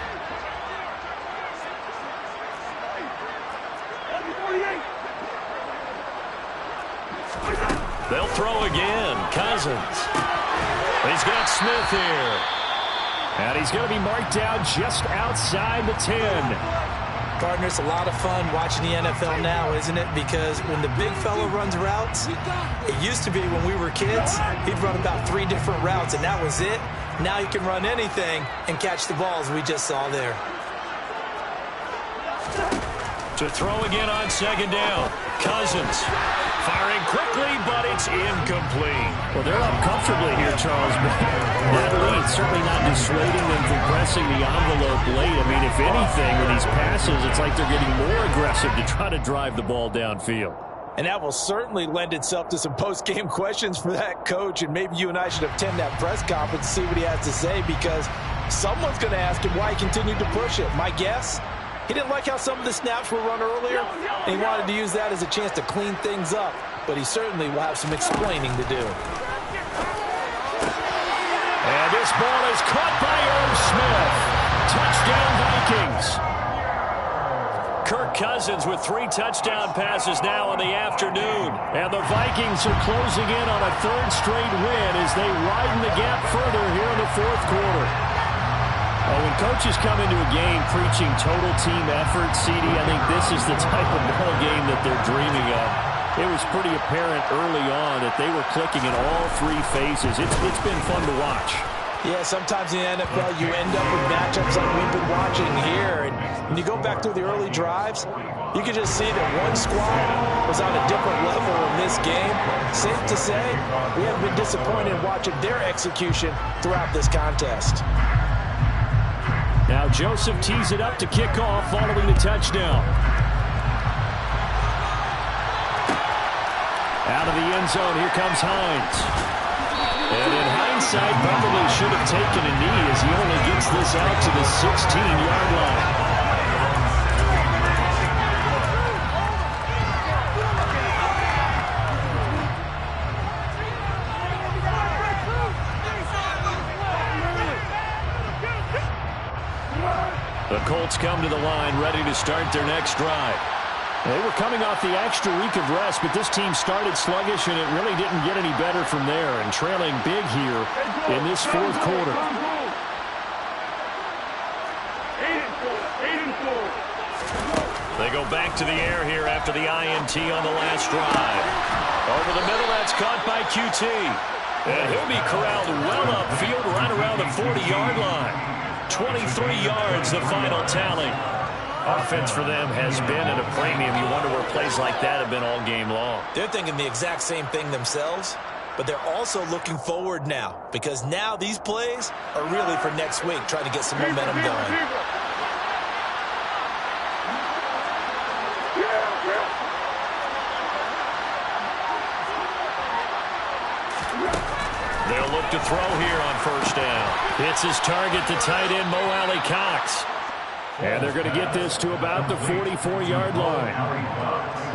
[SPEAKER 1] They'll throw again. Cousins. He's got Smith here.
[SPEAKER 4] And he's going to be marked down just outside the 10.
[SPEAKER 3] Partner, it's a lot of fun watching the NFL now, isn't it? Because when the big fella runs routes, it used to be when we were kids, he'd run about 3 different routes, and that was it. Now he can run anything and catch the balls we just saw there.
[SPEAKER 1] To throw again on second down. Cousins firing quickly, but it's incomplete.
[SPEAKER 4] Well, they're up comfortably here, Charles, but that lead certainly not dissuading them from pressing the envelope late. I mean, if anything, with these passes, it's like they're getting more aggressive to try to drive the ball downfield.
[SPEAKER 3] And that will certainly lend itself to some post-game questions for that coach, and maybe you and I should attend that press conference to see what he has to say, because someone's going to ask him why he continued to push it. My guess, he didn't like how some of the snaps were run earlier, and he wanted to use that as a chance to clean things up, but he certainly will have some explaining to do.
[SPEAKER 1] And this ball is caught by Irv Smith. Touchdown, Vikings. Kirk Cousins with 3 touchdown passes now in the afternoon. And the Vikings are closing in on a 3rd straight win as they widen the gap further here in the 4th quarter.
[SPEAKER 4] Oh, when coaches come into a game preaching total team effort, CD, I think this is the type of ball game that they're dreaming of. It was pretty apparent early on that they were clicking in all 3 phases. It's been fun to watch.
[SPEAKER 3] Yeah, sometimes in the NFL you end up with matchups like we've been watching here. And when you go back through the early drives, you can just see that one squad was on a different level in this game. Safe to say, we haven't been disappointed in watching their execution throughout this contest.
[SPEAKER 1] Now Joseph tees it up to kick off following the touchdown. Out of the end zone, here comes Hines. And in hindsight, probably should have taken a knee as he only gets this out to the 16-yard line. The Colts come to the line ready to start their next drive. They were coming off the extra week of rest, but this team started sluggish, and it really didn't get any better from there, and trailing big here in this 4th quarter. They go back to the air here after the INT on the last drive. Over the middle, that's caught by QT. And he'll be corralled well upfield right around the 40-yard line. 23 yards, the final tally. Offense for them has been at a premium. You wonder where plays like that have been all game long.
[SPEAKER 3] They're thinking the exact same thing themselves, but they're also looking forward now, because now these plays are really for next week, trying to get some momentum going.
[SPEAKER 1] They'll look to throw here on 1st down. It's his target, the tight end, Mo Alley-Cox. And they're going to get this to about the 44-yard line.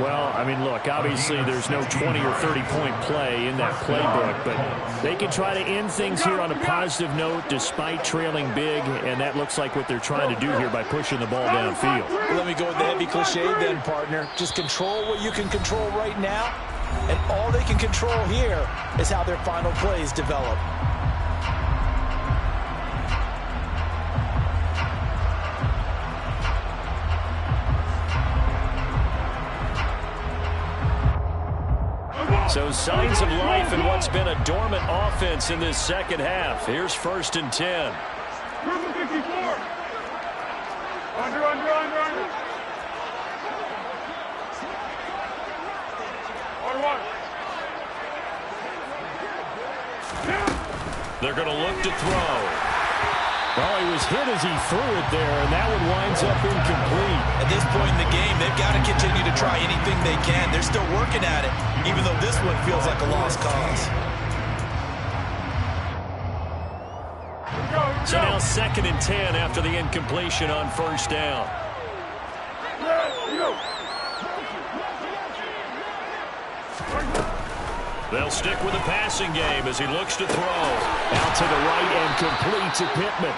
[SPEAKER 1] Well, I mean, look, obviously there's no 20 or 30-point play in that playbook, but they can try to end things here on a positive note despite trailing big, and that looks like what they're trying to do here by pushing the ball downfield.
[SPEAKER 3] Let me go with the heavy cliche then, partner. Just control what you can control right now, and all they can control here is how their final plays develop.
[SPEAKER 1] So signs of life in what's been a dormant offense in this 2nd half. Here's 1st and 10.
[SPEAKER 2] Triple 54. Under. On 1.
[SPEAKER 1] They're going to look to throw. Well, he was hit as he threw it there, and that one winds up incomplete.
[SPEAKER 3] At this point in the game, they've got to continue to try anything they can. They're still working at it, even though this one feels like a lost cause.
[SPEAKER 1] So now 2nd and 10 after the incompletion on 1st down. They'll stick with the passing game as he looks to throw. Out to the right and complete to Pittman.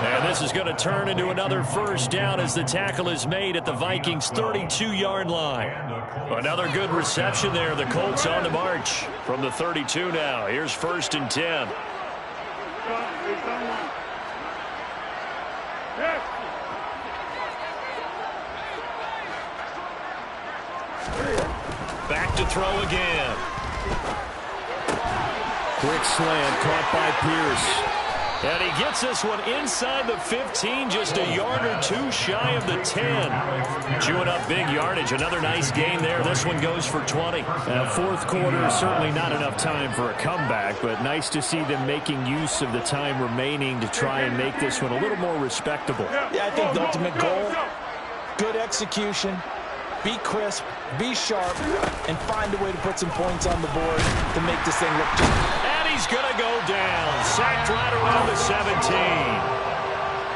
[SPEAKER 1] And this is going to turn into another 1st down as the tackle is made at the Vikings' 32-yard line. Another good reception there. The Colts on the march from the 32 now. Here's 1st and 10. Back to throw again.
[SPEAKER 4] Quick slant caught by Pierce.
[SPEAKER 1] And he gets this one inside the 15, just a yard or two shy of the 10. Chewing up big yardage. Another nice gain there. This one goes for 20.
[SPEAKER 4] Fourth quarter, certainly not enough time for a comeback, but nice to see them making use of the time remaining to try and make this one a little more respectable.
[SPEAKER 3] Yeah, I think the ultimate goal, good execution, be crisp, be sharp, and find a way to put some points on the board to make this thing look just...
[SPEAKER 1] And he's going to go down. Sacked right around the 17.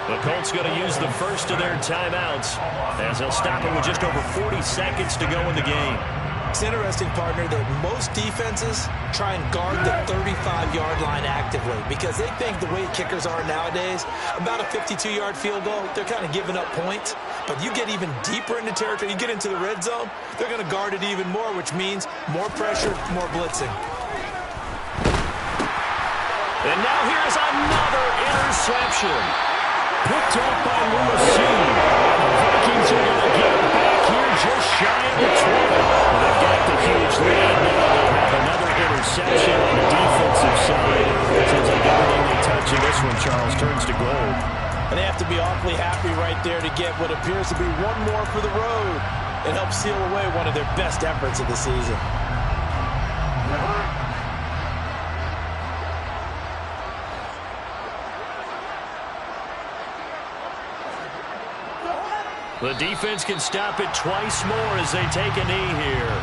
[SPEAKER 1] The Colts going to use the first of their timeouts as they'll stop it with just over 40 seconds to go in the game.
[SPEAKER 3] It's interesting, partner, that most defenses try and guard the 35-yard line actively because they think the way kickers are nowadays, about a 52-yard field goal, they're kind of giving up points. But you get even deeper into territory, you get into the red zone, they're going to guard it even more, which means more pressure, more blitzing.
[SPEAKER 1] And now here's another interception. Picked up by Lewis. The Vikings are going to get it back here just shy of the 20. Well, they've got the huge lead. Now they'll have another interception on the defensive side. Seems like everything they touch in this one, Charles, turns to gold.
[SPEAKER 3] And they have to be awfully happy right there to get what appears to be one more for the road and help seal away one of their best efforts of the season.
[SPEAKER 1] The defense can stop it twice more as they take a knee here.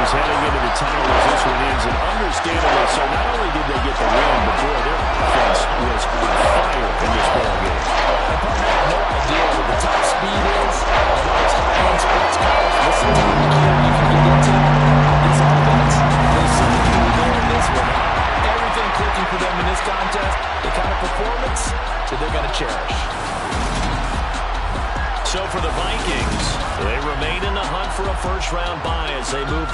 [SPEAKER 1] Heading into the tunnel as this one ends, and understandably so. Not only did they get the win, but boy, their offense was on fire in this ball game.
[SPEAKER 3] I have no idea what the top speed is, as well as high-end sports cars. Listen to the gear you can get into. This offense, they seem to be there in this one. Everything clicking for them in this contest, the kind of performance that they're going to cherish.
[SPEAKER 1] So for the Vikings, they remain in the hunt for a first-round bye as they move to